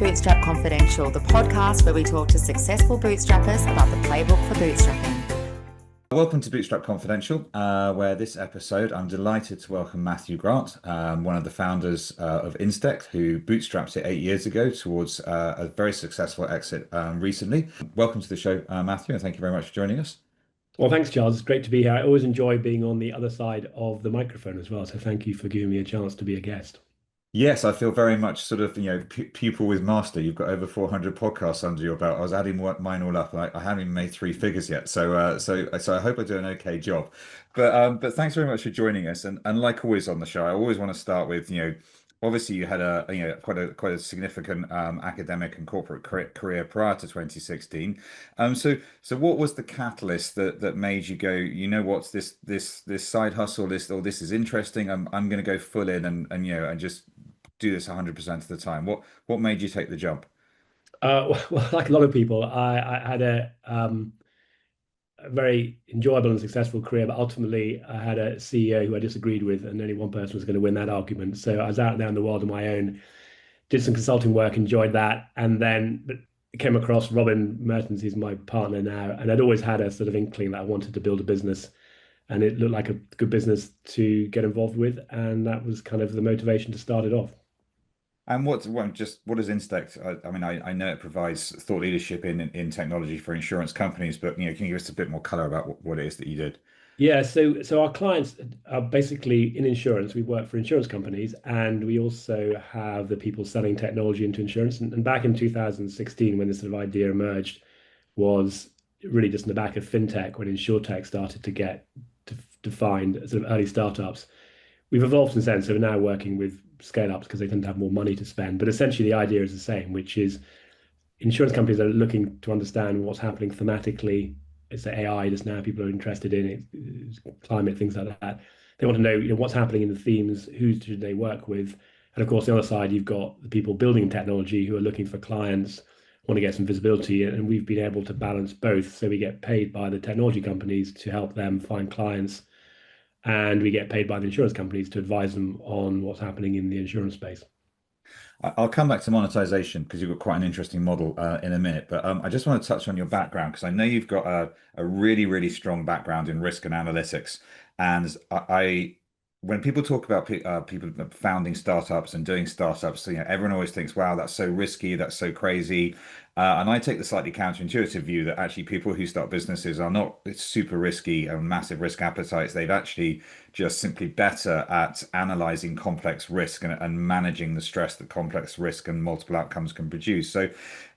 Bootstrap Confidential, the podcast where we talk to successful bootstrappers about the playbook for bootstrapping. Welcome to Bootstrap Confidential, where this episode I'm delighted to welcome Matthew Grant, one of the founders of InsTech, who bootstrapped it 8 years ago towards a very successful exit recently. Welcome to the show, Matthew, and thank you very much for joining us. Well, thanks, Charles. It's great to be here. I always enjoy being on the other side of the microphone as well. So thank you for giving me a chance to be a guest. Yes, I feel very much sort of, pupil with master. You've got over 400 podcasts under your belt. I was adding mine all up, and I haven't even made three figures yet. So I hope I do an okay job. But thanks very much for joining us. And like always on the show, I always want to start with, obviously you had quite a significant academic and corporate career prior to 2016. So what was the catalyst that made you go, what's this side hustle, this is interesting. I'm going to go full in and just do this 100% of the time. What made you take the jump? Well, like a lot of people, I had a very enjoyable and successful career, but ultimately I had a CEO who I disagreed with, and only one person was going to win that argument. So I was out there in the world on my own, did some consulting work, enjoyed that, and then came across Robin Mertens, who's my partner now, and I'd always had a sort of inkling that I wanted to build a business, and it looked like a good business to get involved with, and that was kind of the motivation to start it off. And what is InsTech? I know it provides thought leadership in technology for insurance companies, but can you give us a bit more color about what it is that you did? Yeah, so our clients are basically in insurance. We work for insurance companies, and we also have the people selling technology into insurance. And back in 2016, when this sort of idea emerged, was really just in the back of fintech, when insurtech started to get defined sort of early startups. We've evolved since then, so we're now working with scale-ups because they tend to have more money to spend. But essentially, the idea is the same, which is insurance companies are looking to understand what's happening thematically. It's the AI just now people are interested in it, climate, things like that. They want to know, what's happening in the themes, who should they work with, and of course, on the other side, you've got the people building technology who are looking for clients, want to get some visibility, and we've been able to balance both. So we get paid by the technology companies to help them find clients, and we get paid by the insurance companies to advise them on what's happening in the insurance space. I'll come back to monetization because you've got quite an interesting model in a minute. But I just want to touch on your background because I know you've got a really, really strong background in risk and analytics. And when people talk about people founding startups and doing startups, everyone always thinks, wow, that's so risky, that's so crazy. And I take the slightly counterintuitive view that actually people who start businesses are not super risky and massive risk appetites. They've actually just simply better at analyzing complex risk and managing the stress that complex risk and multiple outcomes can produce. So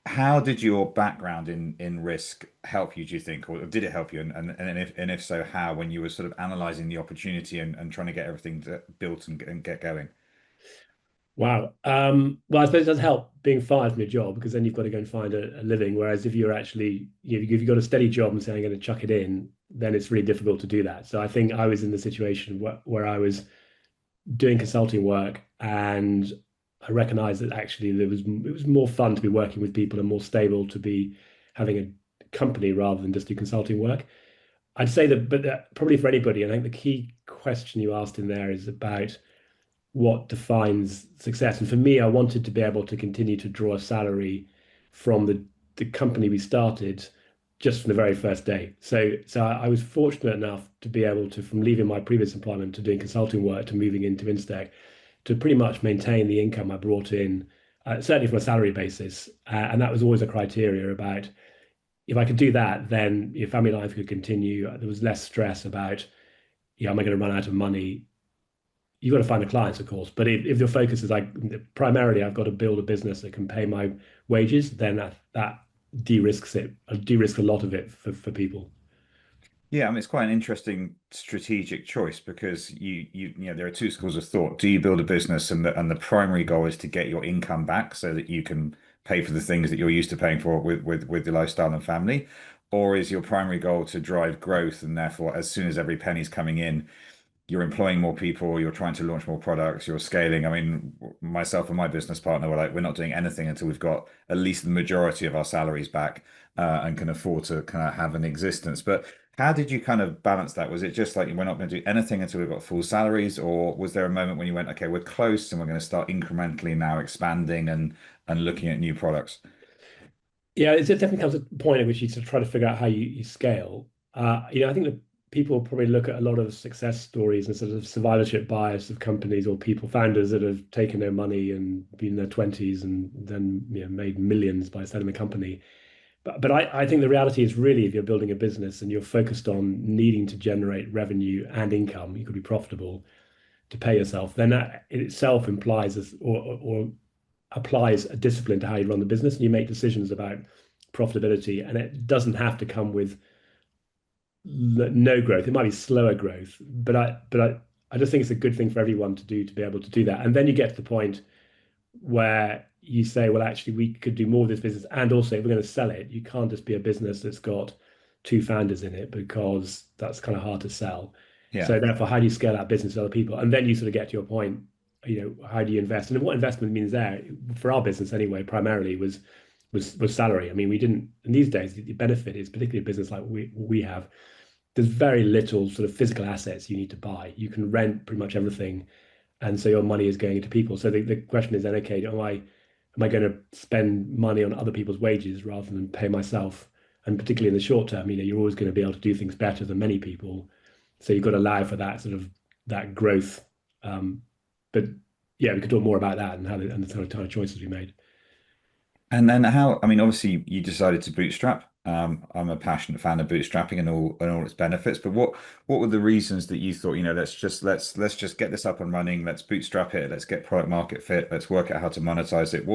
how did your background in risk help you, do you think, or did it help you? And if so, how, when you were sort of analyzing the opportunity and trying to get everything built and get going? Wow. Well, I suppose it does help being fired from your job because then you've got to go and find a living. Whereas if you're actually, if you've got a steady job and say, I'm going to chuck it in, then it's really difficult to do that. So I think I was in the situation where I was doing consulting work and I recognized that actually it was more fun to be working with people and more stable to be having a company rather than just do consulting work. I'd say that, but probably for anybody, I think the key question you asked in there is about what defines success. And for me, I wanted to be able to continue to draw a salary from the company we started just from the very first day. So I was fortunate enough to be able to, from leaving my previous employment to doing consulting work to moving into InsTech, to pretty much maintain the income I brought in, certainly from a salary basis. And that was always a criteria about if I could do that, then your family life could continue. There was less stress about, am I going to run out of money? You've got to find the clients, of course. But if your focus is like primarily, I've got to build a business that can pay my wages, then that de-risks it. I de-risk a lot of it for people. Yeah, it's quite an interesting strategic choice because there are two schools of thought. Do you build a business and the primary goal is to get your income back so that you can pay for the things that you're used to paying for with your lifestyle and family? Or is your primary goal to drive growth and therefore as soon as every penny's coming in, you're employing more people, you're trying to launch more products, you're scaling. I mean, myself and my business partner were like, we're not doing anything until we've got at least the majority of our salaries back, and can afford to kind of have an existence. But how did you kind of balance that? Was it just like we're not going to do anything until we've got full salaries, or was there a moment when you went, okay, we're close and we're going to start incrementally now expanding and looking at new products? Yeah, it definitely comes to a point at which you sort of try to figure out how you scale. I think that people probably look at a lot of success stories and sort of survivorship bias of companies or people, founders that have taken their money and been in their 20s and then made millions by selling the company. But I think the reality is really if you're building a business and you're focused on needing to generate revenue and income, you could be profitable to pay yourself, then that in itself implies or applies a discipline to how you run the business and you make decisions about profitability. And it doesn't have to come with no growth. It might be slower growth, but I just think it's a good thing for everyone to do to be able to do that. And then you get to the point where you say, well, actually, we could do more of this business. And also, if we're going to sell it, you can't just be a business that's got two founders in it because that's kind of hard to sell. Yeah. So therefore, how do you scale that business to other people? And then you sort of get to your point, how do you invest? And what investment means there for our business anyway, primarily was salary. I mean, we didn't, and these days the benefit is particularly a business like we have, there's very little sort of physical assets you need to buy. You can rent pretty much everything, and so your money is going into people. So the question is then, okay, am I going to spend money on other people's wages rather than pay myself? And particularly in the short term, you're always going to be able to do things better than many people. So you've got to allow for that sort of that growth. But yeah, we could talk more about that and and the sort of choices we made. And then how, I mean, obviously you decided to bootstrap. I'm a passionate fan of bootstrapping and all its benefits, but what were the reasons that you thought, let's just get this up and running, let's bootstrap it, let's get product market fit, let's work out how to monetize it.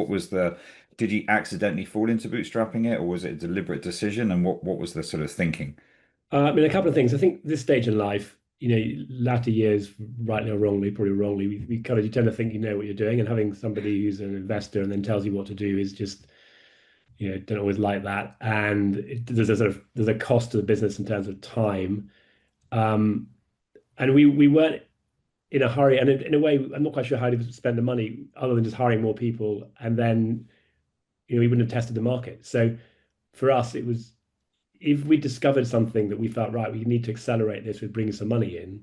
Did you accidentally fall into bootstrapping it, or was it a deliberate decision? And what was the sort of thinking? I mean, a couple of things. I think this stage in life, latter years, rightly or wrongly, probably wrongly, we kind of you tend to think you know what you're doing, and having somebody who's an investor and then tells you what to do is just, don't always like that. And there's a cost to the business in terms of time. And we weren't in a hurry. And in a way, I'm not quite sure how to spend the money other than just hiring more people. And then, we wouldn't have tested the market. So for us, it was if we discovered something that we felt right, we need to accelerate this with bringing some money in,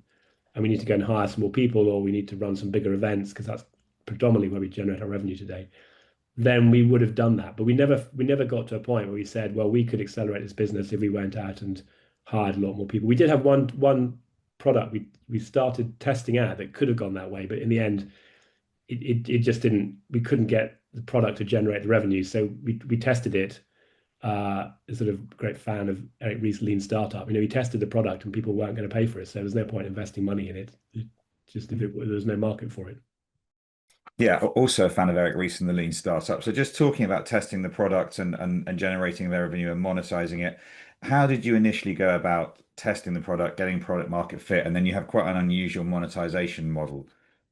and we need to go and hire some more people, or we need to run some bigger events because that's predominantly where we generate our revenue today, then we would have done that. But we never got to a point where we said, well, we could accelerate this business if we went out and hired a lot more people. We did have one product we started testing out that could have gone that way, but in the end, it just didn't. We couldn't get the product to generate the revenue, so we tested it. A sort of great fan of Eric Ries's Lean Startup. We tested the product and people weren't going to pay for it, so there's no point investing money in it. Just if there's no market for it. Yeah, also a fan of Eric Ries and the Lean Startup. So just talking about testing the product and generating their revenue and monetizing it, how did you initially go about testing the product, getting product market fit, and then you have quite an unusual monetization model?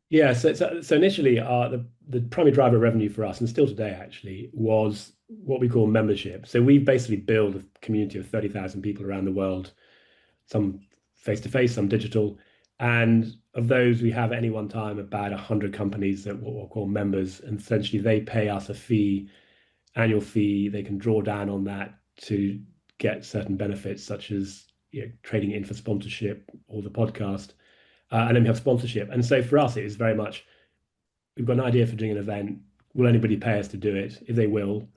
Yeah, so initially, the primary driver of revenue for us, and still today actually, was what we call membership. So we basically build a community of 30,000 people around the world, some face to face, some digital. And of those, we have at any one time about 100 companies that what we'll call members. And essentially, they pay us a fee, annual fee. They can draw down on that to get certain benefits, such as trading in for sponsorship or the podcast. And then we have sponsorship. And so for us, it is very much we've got an idea for doing an event. Will anybody pay us to do it? If they will,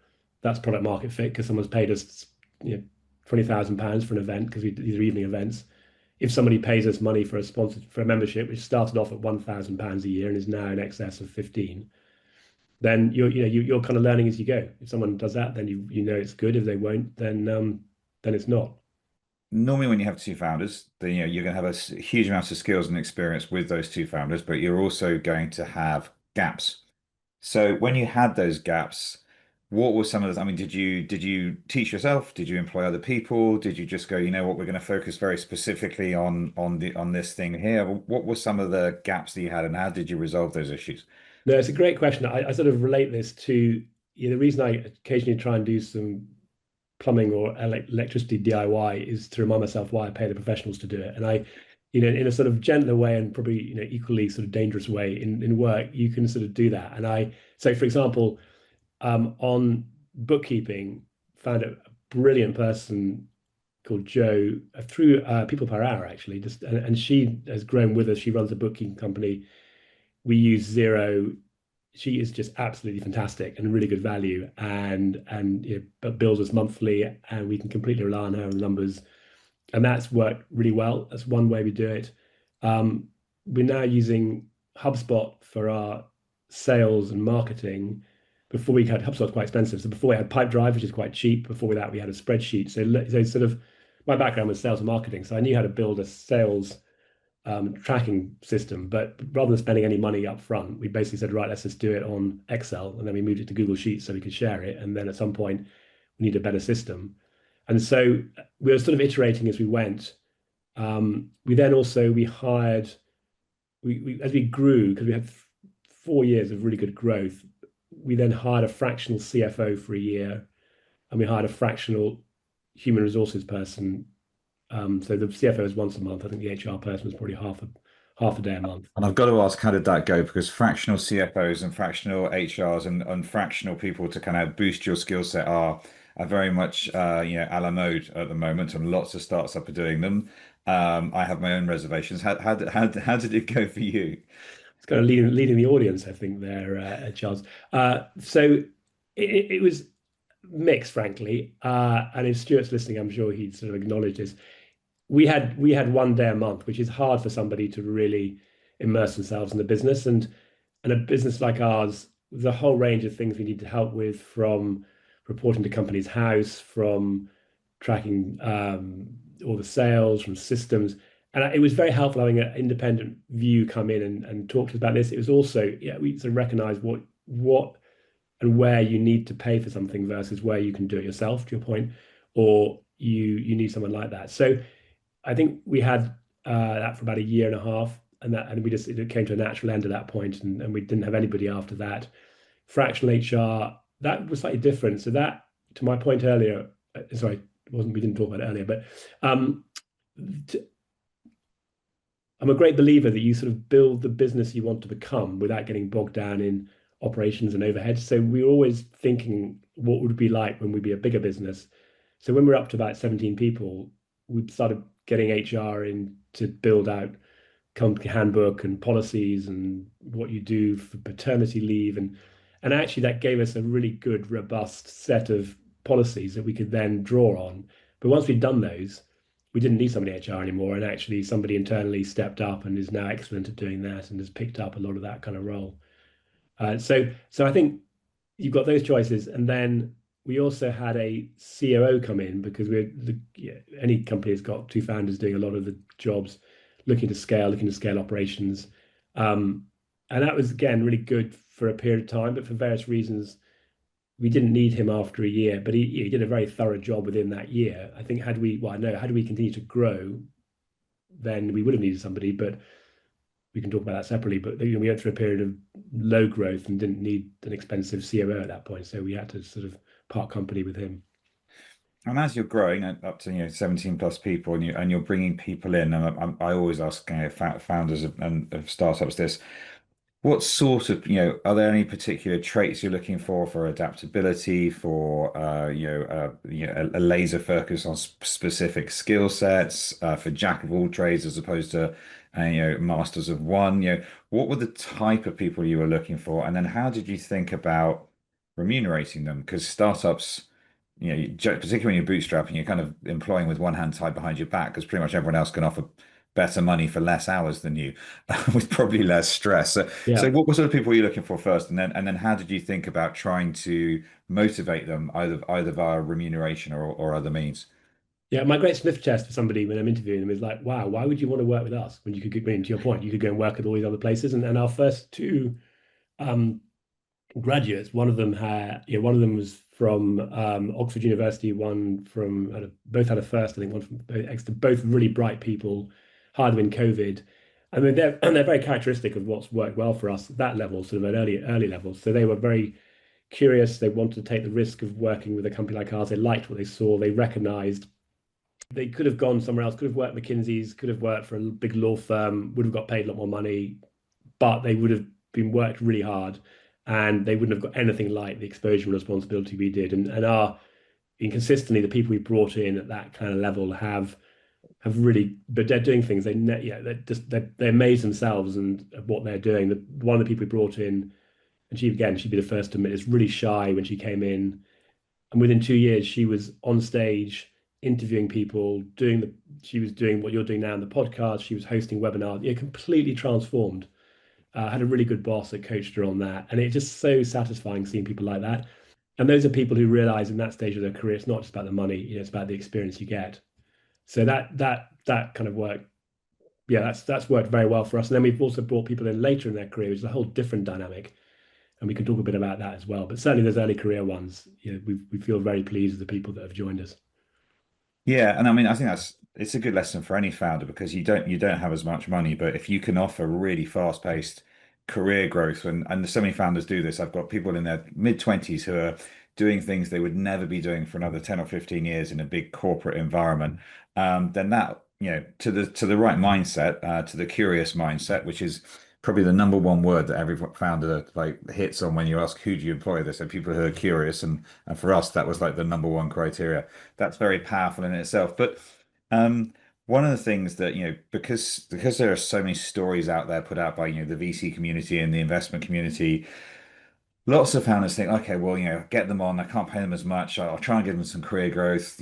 that's product market fit because someone's paid us £20,000 for an event because these are evening events. If somebody pays us money for a membership, which started off at £1,000 a year and is now in excess of 15, then you're kind of learning as you go. If someone does that, then you know it's good. If they won't, then it's not. Normally when you have two founders, then you're going to have a huge amount of skills and experience with those two founders, but you're also going to have gaps. So when you had those gaps, what were some of the, I mean, did you teach yourself? Did you employ other people? Did you just go, we're going to focus very specifically on this thing here? What were some of the gaps that you had and how did you resolve those issues? No, it's a great question. I sort of relate this to the reason I occasionally try and do some plumbing or electricity DIY is to remind myself why I pay the professionals to do it. And in a sort of gentler way and probably, equally sort of dangerous way in work, you can sort of do that. And so for example, on bookkeeping, found a brilliant person called Jo through People Per Hour actually, and she has grown with us. She runs a bookkeeping company. We use Zero. She is just absolutely fantastic and really good value, and but bills us monthly, and we can completely rely on her numbers, and that's worked really well. That's one way we do it. We're now using HubSpot for our sales and marketing. Before we had HubSpot's quite expensive, so before we had Pipedrive, which is quite cheap. Before that, we had a spreadsheet. So sort of my background was sales and marketing, so I knew how to build a sales tracking system. But rather than spending any money up front, we basically said, right, let's just do it on Excel, and then we moved it to Google Sheets so we could share it. And then at some point, we need a better system. And so we were sort of iterating as we went. We then also we hired as we grew, because we had 4 years of really good growth. We then hired a fractional CFO for a year, and we hired a fractional human resources person. So the CFO is once a month. I think the HR person was probably half a day a month. And I've got to ask, how did that go? Because fractional CFOs and fractional HRs and fractional people to kind of boost your skill set are very much a la mode at the moment, and lots of startups are doing them. I have my own reservations. How did it go for you? It's kind of leading the audience, I think, there, Charles. So it was mixed, frankly. And if Stuart's listening, I'm sure he'd sort of acknowledge this. We had 1 day a month, which is hard for somebody to really immerse themselves in the business. And a business like ours, there's a whole range of things we need to help with, from reporting to Companies House, from tracking all the sales, from systems. And it was very helpful having an independent view come in and talk to us about this. It was also, we sort of recognize what and where you need to pay for something versus where you can do it yourself, to your point, or you need someone like that. So I think we had that for about a year and a half, and it came to a natural end at that point, and we didn't have anybody after that. Fractional HR, that was slightly different. So that, to my point earlier, sorry, we didn't talk about it earlier, but I'm a great believer that you sort of build the business you want to become without getting bogged down in operations and overhead. So we were always thinking, what would it be like when we'd be a bigger business? So when we're up to about 17 people, we started getting HR in to build out company handbook and policies and what you do for paternity leave. And actually that gave us a really good, robust set of policies that we could then draw on. But once we'd done those, we didn't need somebody HR anymore. And actually somebody internally stepped up and is now excellent at doing that and has picked up a lot of that kind of role. So I think you've got those choices. And then we also had a COO come in, because any company has got two founders doing a lot of the jobs, looking to scale operations. And that was, again, really good for a period of time, but for various reasons, we didn't need him after a year, but he did a very thorough job within that year. I think had we continue to grow, then we would have needed somebody, but we can talk about that separately. But we went through a period of low growth and didn't need an expensive COO at that point, so we had to sort of part company with him. And as you're growing up to 17 plus people, and you're bringing people in, and I always ask founders of startups this: what sort of, are there any particular traits you're looking for adaptability, for a laser focus on specific skill sets, for jack of all trades as opposed to masters of one? What were the type of people you were looking for, and then how did you think about remunerating them? Because startups, particularly when you're bootstrapping, you're kind of employing with one hand tied behind your back, because pretty much everyone else can offer better money for less hours than you, with probably less stress. So what sort of people were you looking for first, and then how did you think about trying to motivate them either via remuneration or other means? Yeah, my great sniff test for somebody when I'm interviewing them is like, wow, why would you want to work with us when you could go, to your point, you could go and work at all these other places? And our first two graduates, one of them was from Oxford University, both had a first, I think, one from Exeter, both really bright people, hired them in COVID. I mean, they're very characteristic of what's worked well for us at that level, sort of at early levels. So they were very curious. They wanted to take the risk of working with a company like ours. They liked what they saw. They recognized They could have gone somewhere else, could have worked McKinsey's, could have worked for a big law firm, would have got paid a lot more money, but they would have been worked really hard and they wouldn't have got anything like the exposure and responsibility we did. And our inconsistently, the people we brought in at that kind of level have really, but they're doing things they amaze themselves and what they're doing. One of the people we brought in, and she'd be the first to admit, is really shy when she came in, and within 2 years she was on stage interviewing people, she was doing what you're doing now in the podcast. She was hosting webinars, completely transformed. Had a really good boss that coached her on that, and it's just so satisfying seeing people like that. And those are people who realize in that stage of their career, it's not just about the money, it's about the experience you get. So that kind of work, yeah, that's worked very well for us. And then we've also brought people in later in their career, which is a whole different dynamic, and we can talk a bit about that as well. But certainly those early career ones, we feel very pleased with the people that have joined us. Yeah, and I mean, I think it's a good lesson for any founder because you don't have as much money, but if you can offer really fast-paced career growth, and so many founders do this. I've got people in their mid-20s who are doing things they would never be doing for another 10 or 15 years in a big corporate environment. Then that, to the right mindset, to the curious mindset, which is probably the number one word that every founder like hits on when you ask who do you employ. They say people who are curious, and for us that was like the number one criteria. That's very powerful in itself. But one of the things that because there are so many stories out there put out by the VC community and the investment community, lots of founders think, okay, well, get them on. I can't pay them as much. I'll try and give them some career growth.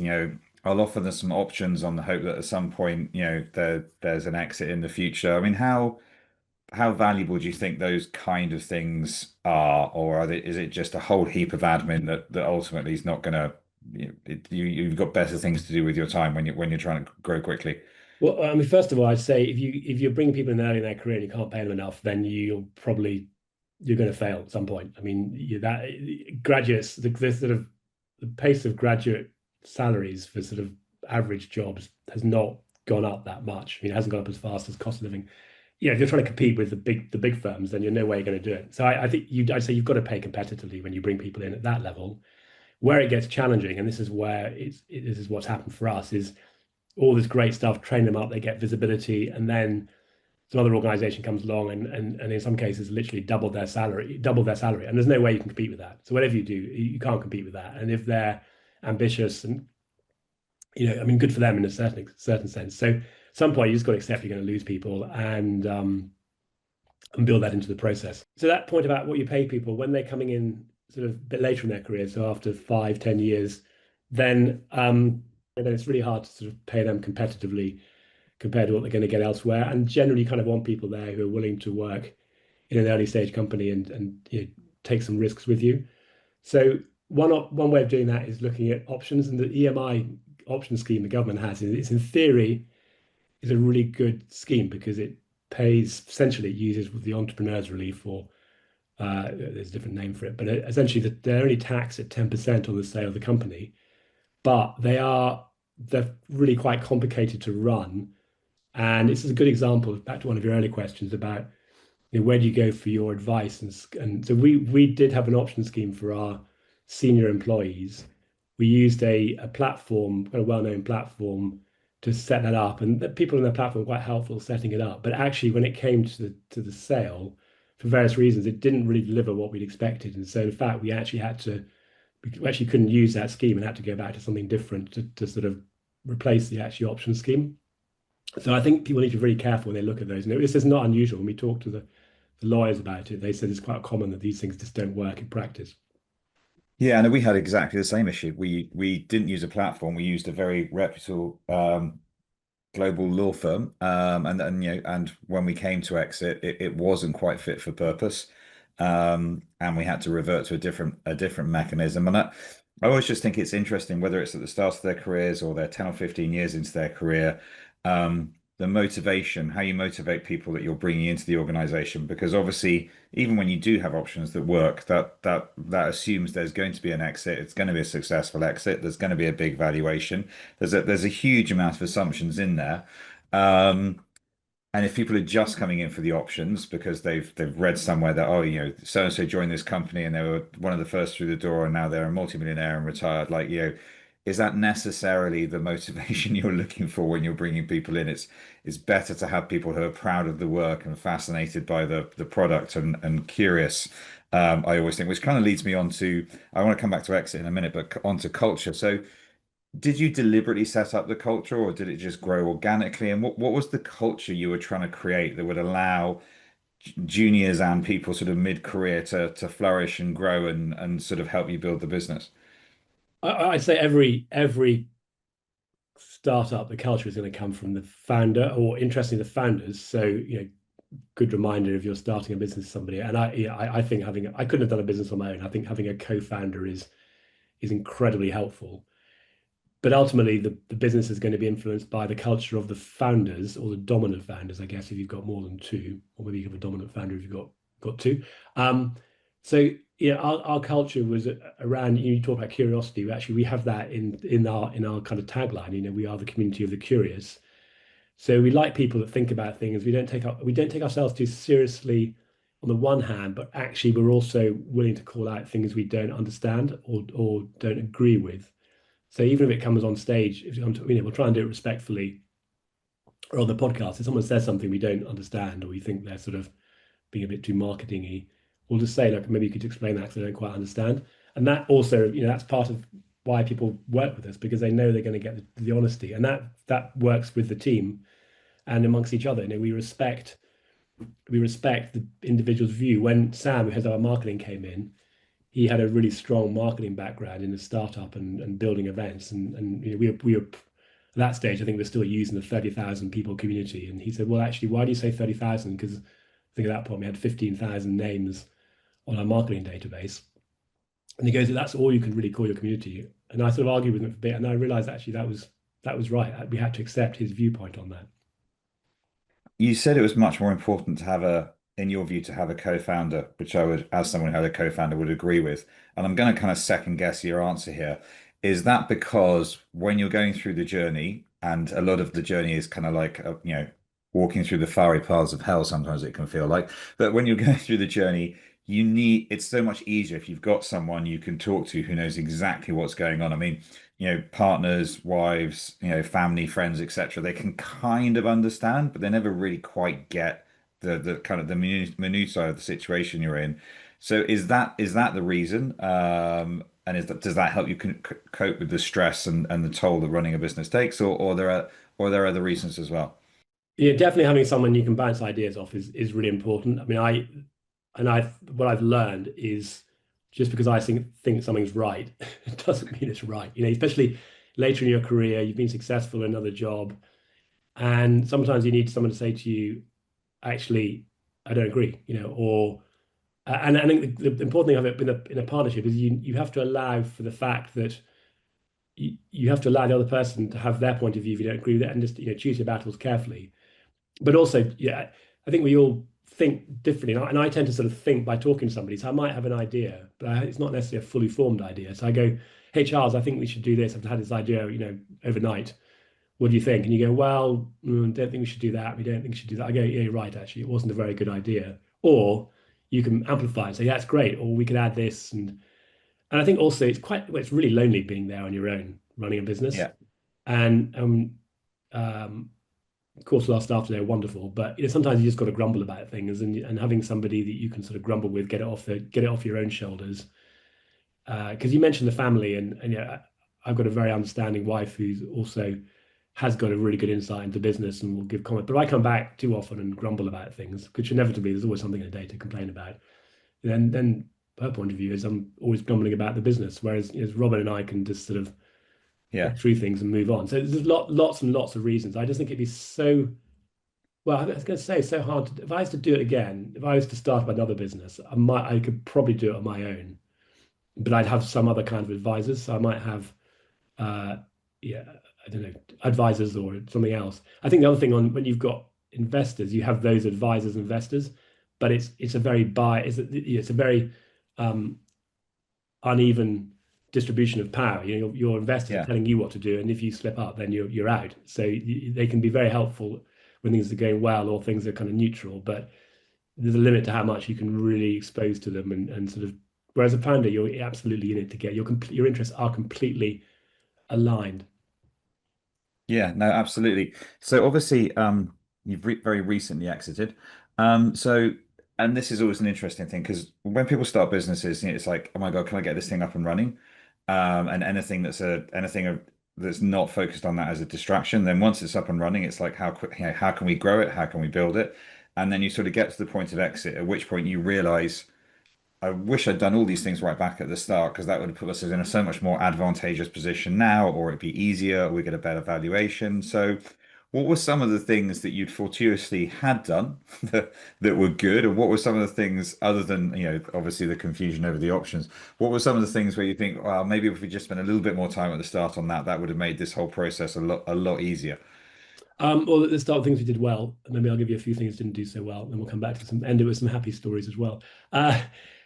I'll offer them some options on the hope that at some point, there's an exit in the future. I mean, how valuable do you think those kind of things are, or is it just a whole heap of admin that ultimately is not going to, you've got better things to do with your time when you're trying to grow quickly? Well, I mean, first of all, I'd say if you're bringing people in early in their career and you can't pay them enough, then you're going to fail at some point. I mean, that graduates, the sort of the pace of graduate salaries for sort of average jobs has not gone up that much. I mean, it hasn't gone up as fast as cost of living. If you're trying to compete with the big firms, then you're no way going to do it. So I think I'd say you've got to pay competitively when you bring people in at that level. Where it gets challenging, and this is where this is what's happened for us, is all this great stuff, train them up, they get visibility, and then some other organization comes along and in some cases literally double their salary, and there's no way you can compete with that. So whatever you do, you can't compete with that. And if they're ambitious and I mean, good for them in a certain sense. So at some point, you just got to accept you're going to lose people and build that into the process. So that point about what you pay people when they're coming in sort of a bit later in their career, so after 5-10 years, then it's really hard to sort of pay them competitively compared to what they're going to get elsewhere. And generally, you kind of want people there who are willing to work in an early stage company and take some risks with you. So one way of doing that is looking at options, and the EMI option scheme the government has is in theory is a really good scheme because it pays, essentially it uses the entrepreneurs relief, or there's a different name for it, but essentially they're only taxed at 10% on the sale of the company, but they're really quite complicated to run. And this is a good example, back to one of your earlier questions about where do you go for your advice, and so we did have an option scheme for our senior employees. We used a platform, kind of well-known platform, to set that up, and the people on the platform were quite helpful setting it up. But actually, when it came to the sale, for various reasons, it didn't really deliver what we'd expected. And so, in fact, we actually couldn't use that scheme and had to go back to something different to sort of replace the actual option scheme. So I think people need to be really careful when they look at those. And this is not unusual. When we talk to the lawyers about it, they said it's quite common that these things just don't work in practice. Yeah, and we had exactly the same issue. We didn't use a platform. We used a very reputable global law firm, and when we came to exit, it wasn't quite fit for purpose, and we had to revert to a different mechanism. And I always just think it's interesting whether it's at the start of their careers or they're 10 or 15 years into their career. The motivation, how you motivate people that you're bringing into the organization, because obviously, even when you do have options that work, that assumes there's going to be an exit. It's going to be a successful exit. There's going to be a big valuation. There's a huge amount of assumptions in there. And if people are just coming in for the options because they've read somewhere that so and so joined this company and they were one of the first through the door and now they're a multimillionaire and retired, is that necessarily the motivation you're looking for when you're bringing people in? It's better to have people who are proud of the work and fascinated by the product and curious. I always think, which kind of leads me on to, I want to come back to exit in a minute, but onto culture. So did you deliberately set up the culture or did it just grow organically? And what was the culture you were trying to create that would allow juniors and people sort of mid-career to flourish and grow and sort of help you build the business? I'd say every startup, the culture is going to come from the founder, or interestingly, the founders. So, good reminder if you're starting a business with somebody. And I think I couldn't have done a business on my own. I think having a co-founder is incredibly helpful. But ultimately, the business is going to be influenced by the culture of the founders, or the dominant founders, I guess, if you've got more than two, or maybe you have a dominant founder if you've got two. So our culture was around. You talk about curiosity. Actually, we have that in our kind of tagline. We are the community of the curious. So we like people that think about things. We don't take ourselves too seriously on the one hand, but actually we're also willing to call out things we don't understand or don't agree with. So even if it comes on stage, if we'll try and do it respectfully. Or on the podcast, if someone says something we don't understand, or we think they're sort of being a bit too marketing-y, we'll just say, like, maybe you could explain that because I don't quite understand. And that also, that's part of why people work with us, because they know they're going to get the honesty, and that works with the team and amongst each other. We respect the individual's view. When Sam, who heads our marketing, came in, he had a really strong marketing background in a startup and building events, and we were at that stage. I think we're still using the 30,000 people community, and he said, "Well, actually, why do you say 30,000? Because I think at that point we had 15,000 names on our marketing database." And he goes, "That's all you can really call your community." And I sort of argued with him for a bit, and I realized actually that was right. We had to accept his viewpoint on that. You said it was much more important to have in your view, to have a co-founder, which I would, as someone who had a co-founder, would agree with. And I'm going to kind of second guess your answer here. Is that because when you're going through the journey, and a lot of the journey is kind of like, walking through the fiery paths of hell, sometimes it can feel like, but when you're going through the journey, it's so much easier if you've got someone you can talk to who knows exactly what's going on. I mean, partners, wives, family, friends, etc. They can kind of understand, but they never really quite get the kind of the minutiae of the situation you're in. So is that the reason? And does that help you cope with the stress and the toll that running a business takes, or there are other reasons as well? Yeah, definitely having someone you can bounce ideas off is really important. I mean, what I've learned is just because I think something's right, it doesn't mean it's right. Especially later in your career, you've been successful in another job, and sometimes you need someone to say to you, actually, I don't agree. And I think the important thing of it in a partnership is you have to allow for the fact that you have to allow the other person to have their point of view if you don't agree with it, and just choose your battles carefully. But also, yeah, I think we all think differently, and I tend to sort of think by talking to somebody. So I might have an idea, but it's not necessarily a fully formed idea. So I go, "Hey Charles, I think we should do this. I've had this idea, overnight. What do you think?" And you go, "Well, don't think we should do that. We don't think we should do that." I go, "Yeah, you're right. Actually, it wasn't a very good idea." Or you can amplify and say, "Yeah, that's great," or we could add this, and I think also it's really lonely being there on your own running a business. Yeah. And of course, our staff today are wonderful, but sometimes you just got to grumble about things, and having somebody that you can sort of grumble with, get it off your own shoulders. Because you mentioned the family, and yeah, I've got a very understanding wife who's also has got a really good insight into business and will give comment. But I come back too often and grumble about things, which inevitably there's always something in a day to complain about. And then her point of view is I'm always grumbling about the business, whereas Robin and I can just sort of Yeah. get through things and move on. So there's lots and lots of reasons. I just think it'd be so, well, I was going to say, so hard if I was to do it again, if I was to start up another business, I could probably do it on my own, but I'd have some other kind of advisors. So I might have, yeah, I don't know, advisors or something else. I think the other thing when you've got investors, you have those advisors, investors, but it's a very it's a very uneven distribution of power. Your investors are Yeah. telling you what to do, and if you slip up, then you're out. So they can be very helpful when things are going well or things are kind of neutral, but there's a limit to how much you can really expose to them and sort of. Whereas a founder, you're absolutely in it to get your interests are completely aligned. Yeah, no, absolutely. So obviously, you've very recently exited. So, and this is always an interesting thing because when people start businesses, it's like, oh my God, can I get this thing up and running? And that's not focused on that as a distraction. Then once it's up and running, it's like how quick, how can we grow it? How can we build it? And then you sort of get to the point of exit, at which point you realize I wish I'd done all these things right back at the start because that would have put us in a so much more advantageous position now, or it'd be easier, or we get a better valuation. So, what were some of the things that you'd fortuitously had done that were good, and what were some of the things other than, obviously the confusion over the options? What were some of the things where you think, well, maybe if we just spent a little bit more time at the start on that, that would have made this whole process a lot easier? Well, let's start with things we did well, and maybe I'll give you a few things we didn't do so well, and we'll come back to end it with some happy stories as well.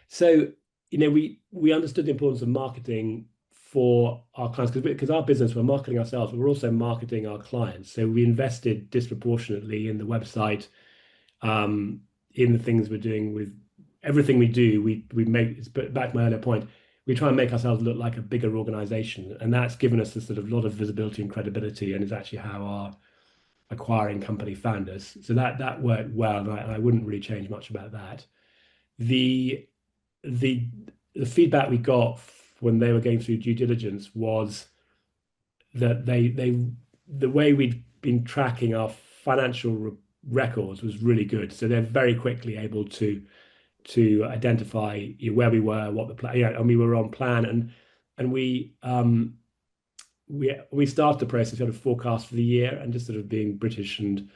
So, we understood the importance of marketing for our clients because our business, we're marketing ourselves, but we're also marketing our clients. So we invested disproportionately in the website, in the things we're doing with everything we do. We make, it's back to my earlier point, we try and make ourselves look like a bigger organization, and that's given us a sort of lot of visibility and credibility, and is actually how our acquiring company found us. So that worked well, and I wouldn't really change much about that. The the the feedback we got when they were going through due diligence was that the way we'd been tracking our financial records was really good. So they're very quickly able to identify where we were, what the plan, and we were on plan, and we started the process, sort of forecast for the year, and just sort of being British and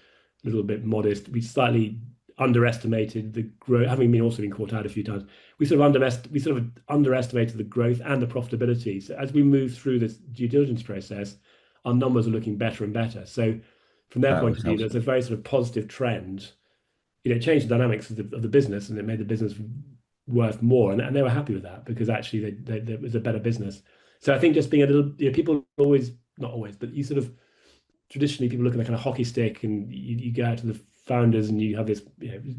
a little bit modest, we slightly underestimated the growth, having been caught out a few times. We sort of underestimated the growth and the profitability. So as we move through this due diligence process, our numbers are looking better and better. So from their That point was of view, helpful. there's a very sort of positive trend. It changed the dynamics of the business, and it made the business worth more, and they were happy with that because actually it was a better business. So I think just being a little, people always, not always, but you sort of traditionally people look at the kind of hockey stick, and you go out to the founders and you have this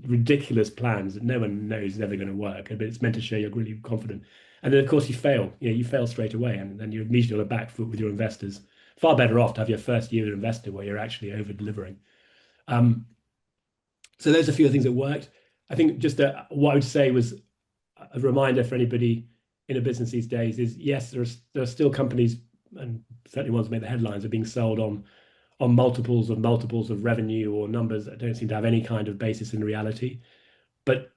ridiculous plans that no one knows is ever going to work, but it's meant to show you're really confident. And then of course you fail. You fail straight away, and then you're immediately on a back foot with your investors. Far better off to have your first year as an investor where you're actually over delivering. So those are a few of the things that worked. I think just what I would say was a reminder for anybody in a business these days is, yes, there are still companies, and certainly ones that make the headlines, are being sold on multiples of revenue or numbers that don't seem to have any kind of basis in reality. But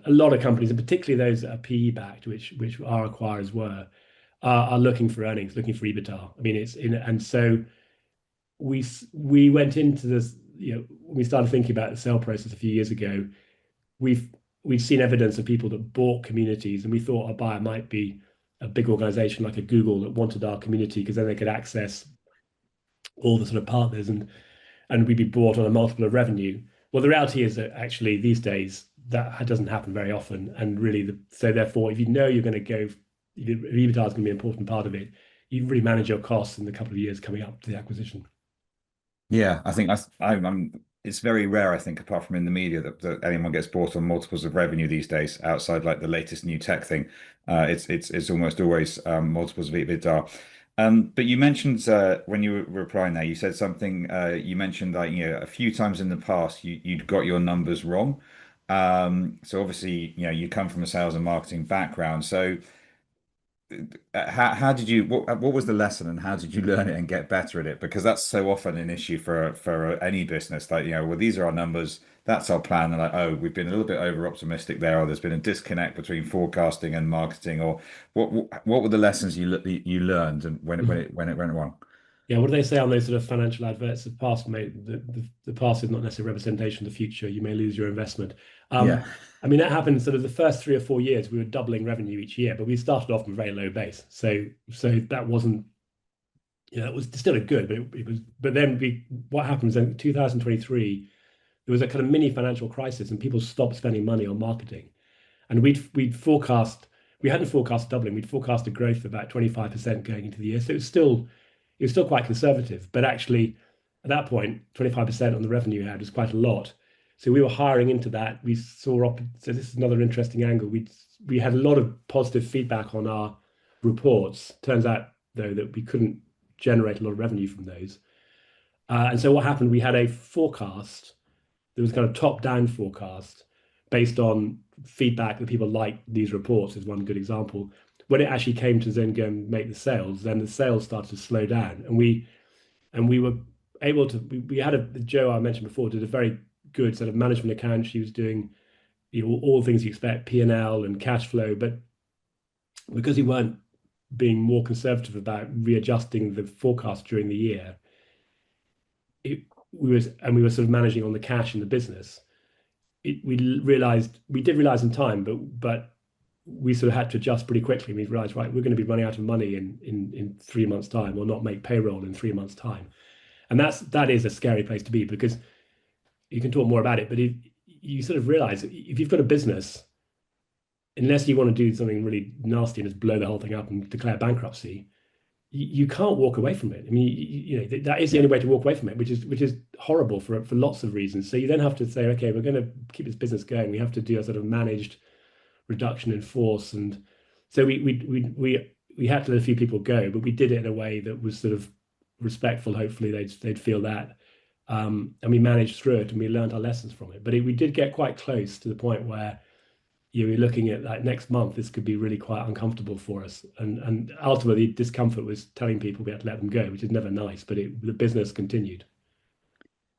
a lot of companies, and particularly those that are PE backed, which our acquirers were, are looking for earnings, looking for EBITDA. I mean, and so we went into this. When we started thinking about the sale process a few years ago, we'd seen evidence of people that bought communities, and we thought our buyer might be a big organization like a Google that wanted our community because then they could access all the sort of partners, and we'd be bought on a multiple of revenue. Well, the reality is that actually these days that doesn't happen very often, and really, so therefore, if you're going to go, EBITDA is going to be an important part of it, you really manage your costs in the couple of years coming up to the acquisition. Yeah, I think it's very rare, I think, apart from in the media, that anyone gets bought on multiples of revenue these days, outside like the latest new tech thing. It's almost always multiples of EBITDA. But you mentioned when you were replying there, you said something. You mentioned like a few times in the past you'd got your numbers wrong. So obviously you come from a sales and marketing background. So how did you what was the lesson, and how did you learn it and get better at it? Because that's so often an issue for any business, like well, these are our numbers, that's our plan, and like, oh, we've been a little bit over optimistic there, or there's been a disconnect between forecasting and marketing, or what were the lessons you learned, and when it went wrong? Yeah, what do they say on those sort of financial adverts? The past the past is not necessarily a representation of the future. You may lose your investment. Yeah. I mean, that happened sort of the first 3 or 4 years. We were doubling revenue each year, but we started off from a very low base. So that wasn't, it was still a good, but it was. But then what happens in 2023? There was a kind of mini financial crisis, and people stopped spending money on marketing. And we'd forecast. We hadn't forecast doubling. We'd forecast a growth of about 25% going into the year. So it was still quite conservative, but actually at that point, 25% on the revenue you had was quite a lot. So we were hiring into that. We saw so this is another interesting angle. We had a lot of positive feedback on our reports. Turns out though, that we couldn't generate a lot of revenue from those. And so what happened, we had a forecast. There was kind of top-down forecast based on feedback that people liked these reports, is one good example. When it actually came to then go and make the sales, then the sales started to slow down. And we were able to, we had Joe, I mentioned before, did a very good sort of management account. She was doing, all the things you expect, P&L and cash flow. But because we weren't being more conservative about readjusting the forecast during the year, we were sort of managing on the cash in the business. We did realize in time, but we sort of had to adjust pretty quickly. We realized, right, we're going to be running out of money in 3 months' time, or not make payroll in 3 months' time. And that is a scary place to be, because you can talk more about it, but you sort of realize if you've got a business, unless you want to do something really nasty and just blow the whole thing up and declare bankruptcy, you can't walk away from it. I mean, that is the only way to walk away from it, which is horrible for lots of reasons. So you then have to say, okay, we're going to keep this business going. We have to do a sort of managed reduction in force, and so we had to let a few people go, but we did it in a way that was sort of respectful. Hopefully, they'd feel that, and we managed through it, and we learned our lessons from it. But we did get quite close to the point where you're looking at, like, next month, this could be really quite uncomfortable for us. And ultimately, discomfort was telling people we had to let them go, which is never nice, but the business continued.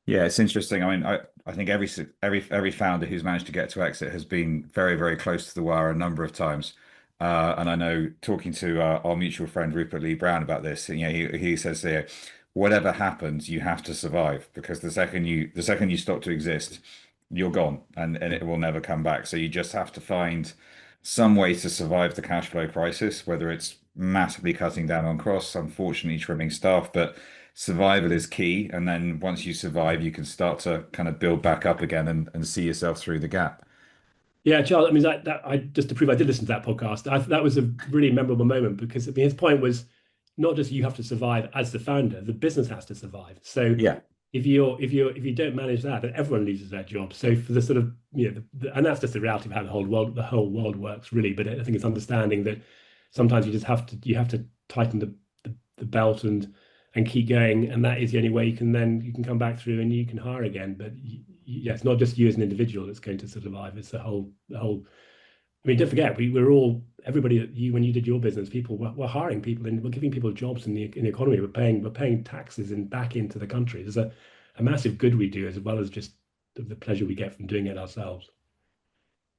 Yeah, it's interesting. I mean, I think every founder who's managed to get to exit has been very, very close to the wire a number of times. And I know, talking to our mutual friend Rupert Lee Brown about this, he says here, whatever happens, you have to survive, because the second you stop to exist, you're gone, and it will never come back. So you just have to find some way to survive the cash flow crisis, whether it's massively cutting down on costs, unfortunately trimming staff, but survival is key. And then once you survive, you can start to kind of build back up again and see yourself through the gap. Yeah, Charles, I mean, I just to prove I did listen to that podcast. That was a really memorable moment, because I mean, his point was not just you have to survive as the founder, the business has to survive. So Yeah. if you don't manage that, then everyone loses their job. So for the sort of, and that's just the reality of how the whole world works, really. But I think it's understanding that sometimes you have to tighten the belt and keep going, and that is the only way you can come back through and you can hire again. But yeah, it's not just you as an individual that's going to survive. It's the whole. I mean, don't forget, everybody that when you did your business, people were hiring people, and we're giving people jobs in the economy. We're paying taxes back into the country. There's a massive good we do, as well as just the pleasure we get from doing it ourselves.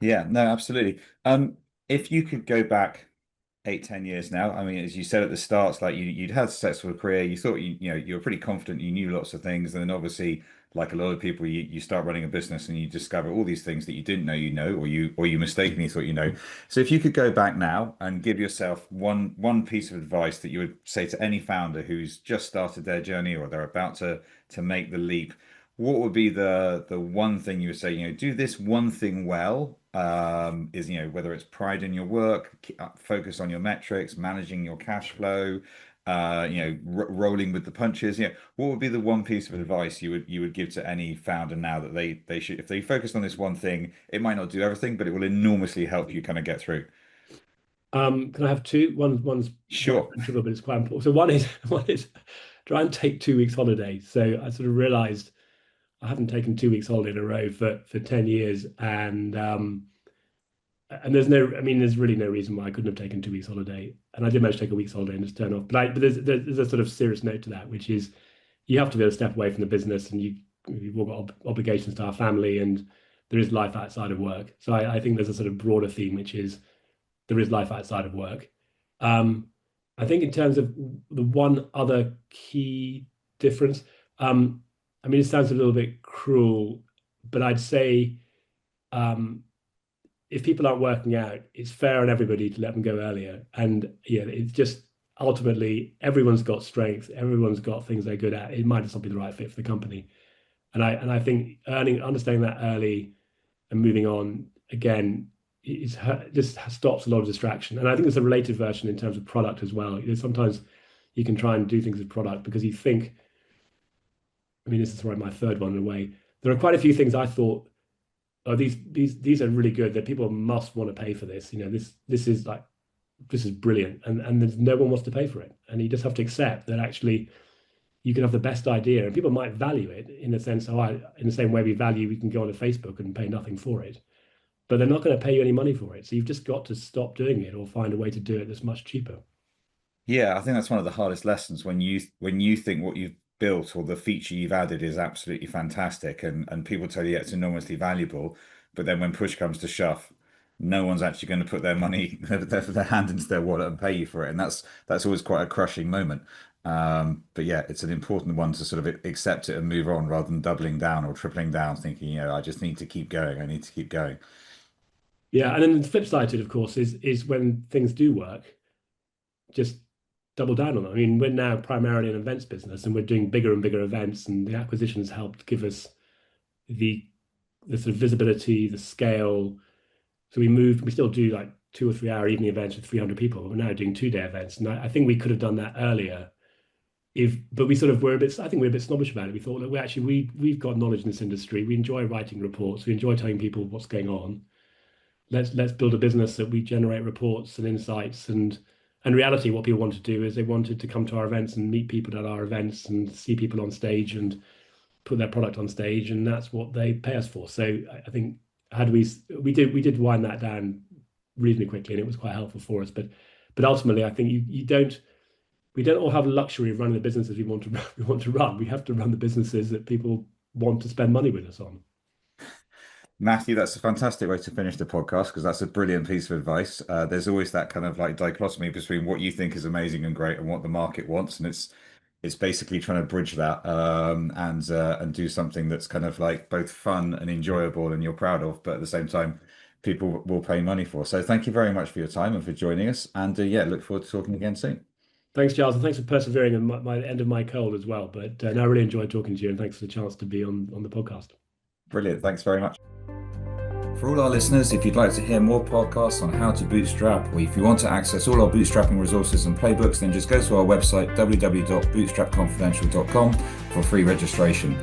Yeah, no, absolutely. If you could go back 8, 10 years now, I mean, as you said at the start, it's like you'd had a successful career. You thought you were pretty confident. You knew lots of things, and then obviously, like a lot of people, you start running a business and you discover all these things that you didn't know or you mistakenly thought you know. So if you could go back now and give yourself one piece of advice that you would say to any founder who's just started their journey, or they're about to make the leap, what would be the one thing you would say, do this one thing well, is, whether it's pride in your work, focus on your metrics, managing your cash flow, rolling with the punches. What would be the one piece of advice you would give to any founder now, that they should, if they focused on this one thing, it might not do everything, but it will enormously help you kind of get through? Can I have two? One's Sure. trivial, but it's quite important. So one is try and take 2 weeks holiday. So I sort of realized I haven't taken 2 weeks holiday in a row for 10 years, and there's really no reason why I couldn't have taken 2 weeks holiday. And I did manage to take a week's holiday and just turn off. But there's a sort of serious note to that, which is you have to be able to step away from the business, and you've all got obligations to our family, and there is life outside of work. So I think there's a sort of broader theme, which is there is life outside of work. I think in terms of the one other key difference, I mean, it sounds a little bit cruel, but I'd say if people aren't working out, it's fair on everybody to let them go earlier. And it's just ultimately everyone's got strengths, everyone's got things they're good at. It might just not be the right fit for the company. And I think understanding that early and moving on again just stops a lot of distraction. And I think there's a related version in terms of product as well. sometimes you can try and do things with product because you think, I mean, this is my third one in a way. There are quite a few things I thought, oh, these are really good, that people must want to pay for this. This is like this is brilliant, and there's no one wants to pay for it. And you just have to accept that actually you can have the best idea, and people might value it in the sense, in the same way we can go onto Facebook and pay nothing for it, but they're not going to pay you any money for it. So you've just got to stop doing it or find a way to do it that's much cheaper. Yeah, I think that's one of the hardest lessons when you think what you've built or the feature you've added is absolutely fantastic, and people tell you it's enormously valuable, but then when push comes to shove, no one's actually going to put their money, their hand into their wallet and pay you for it, and that's always quite a crushing moment. But yeah, it's an important one to sort of accept it and move on rather than doubling down or tripling down, thinking, I just need to keep going. I need to keep going. Yeah, and then the flip side to it, of course, is when things do work, just double down on them. I mean, we're now primarily an events business, and we're doing bigger and bigger events, and the acquisitions helped give us the sort of visibility, the scale. So we still do like 2 or 3 hour evening events with 300 people. We're now doing 2-day events, and I think we could have done that earlier. But we sort of I think we're a bit snobbish about it. We thought, look, we've got knowledge in this industry. We enjoy writing reports. We enjoy telling people what's going on. Let's build a business that we generate reports and insights, and reality, what people want to do is they wanted to come to our events and meet people at our events and see people on stage and put their product on stage, and that's what they pay us for. So I think we did wind that down reasonably quickly, and it was quite helpful for us. But ultimately, I think we don't all have the luxury of running the businesses we want to run. We have to run the businesses that people want to spend money with us on. Matthew, that's a fantastic way to finish the podcast, because that's a brilliant piece of advice. There's always that kind of like dichotomy between what you think is amazing and great and what the market wants, and it's basically trying to bridge that and do something that's kind of like both fun and enjoyable and you're proud of, but at the same time, people will pay money for. So thank you very much for your time and for joining us. And look forward to talking again soon. Thanks, Giles, and thanks for persevering in my end of my cold as well. But no, I really enjoyed talking to you, and thanks for the chance to be on the podcast. Brilliant. Thanks very much. For all our listeners, if you'd like to hear more podcasts on how to bootstrap, or if you want to access all our bootstrapping resources and playbooks, then just go to our website, www.bootstrapconfidential.com, for free registration.